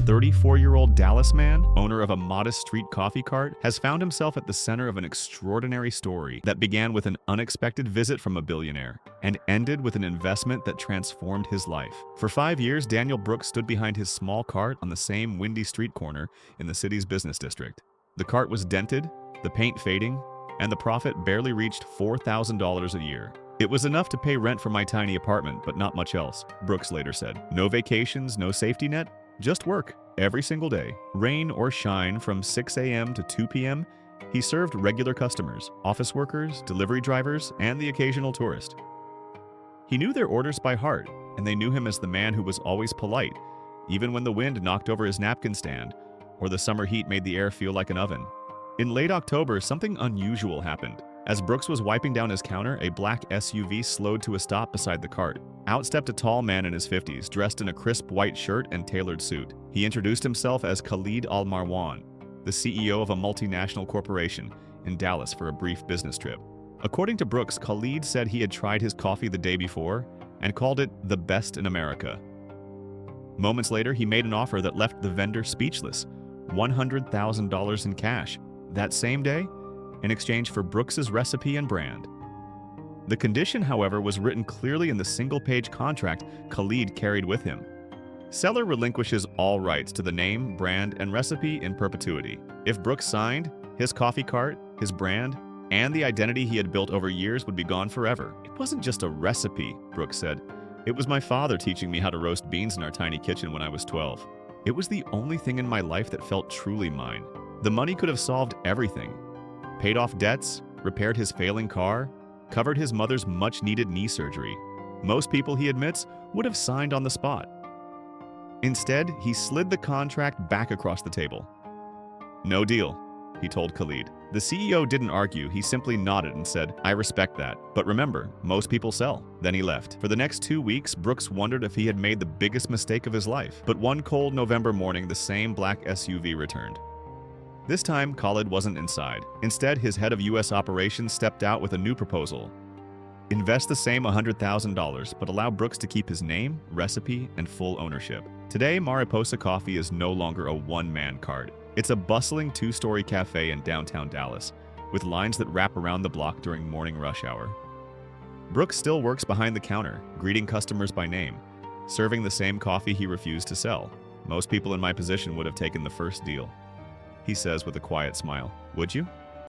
34-year-old Dallas man, owner of a modest street coffee cart, has found himself at the center of an extraordinary story that began with an unexpected visit from a billionaire and ended with an investment that transformed his life. For 5 years, Daniel Brooks stood behind his small cart on the same windy street corner in the city's business district. The cart was dented, the paint fading, and the profit barely reached $4,000 a year. "It was enough to pay rent for my tiny apartment, but not much else," Brooks later said. "No vacations, no safety net, just work every single day. Rain or shine, from 6 a.m. to 2 p.m., he served regular customers, office workers, delivery drivers, and the occasional tourist. He knew their orders by heart, and they knew him as the man who was always polite, even when the wind knocked over his napkin stand or the summer heat made the air feel like an oven." In late October, something unusual happened. As Brooks was wiping down his counter, a black SUV slowed to a stop beside the cart. Out stepped a tall man in his 50s, dressed in a crisp white shirt and tailored suit. He introduced himself as Khalid Al-Marwan, the CEO of a multinational corporation in Dallas for a brief business trip. According to Brooks, Khalid said he had tried his coffee the day before and called it the best in America. Moments later, he made an offer that left the vendor speechless: $100,000 in cash. That same day, in exchange for Brooks's recipe and brand. The condition, however, was written clearly in the single-page contract Khalid carried with him. Seller relinquishes all rights to the name, brand, and recipe in perpetuity. If Brooks signed, his coffee cart, his brand, and the identity he had built over years would be gone forever. "It wasn't just a recipe," Brooks said. "It was my father teaching me how to roast beans in our tiny kitchen when I was 12. It was the only thing in my life that felt truly mine. The money could have solved everything. Paid off debts, repaired his failing car, covered his mother's much-needed knee surgery. Most people, he admits, would have signed on the spot. Instead, he slid the contract back across the table. "No deal," he told Khalid. The CEO didn't argue, he simply nodded and said, "I respect that. But remember, most people sell." Then he left. For the next 2 weeks, Brooks wondered if he had made the biggest mistake of his life. But one cold November morning, the same black SUV returned. This time, Khalid wasn't inside. Instead, his head of U.S. operations stepped out with a new proposal. Invest the same $100,000, but allow Brooks to keep his name, recipe, and full ownership. Today, Mariposa Coffee is no longer a one-man cart. It's a bustling 2-story cafe in downtown Dallas, with lines that wrap around the block during morning rush hour. Brooks still works behind the counter, greeting customers by name, serving the same coffee he refused to sell. "Most people in my position would have taken the first deal," he says with a quiet smile. "Would you?"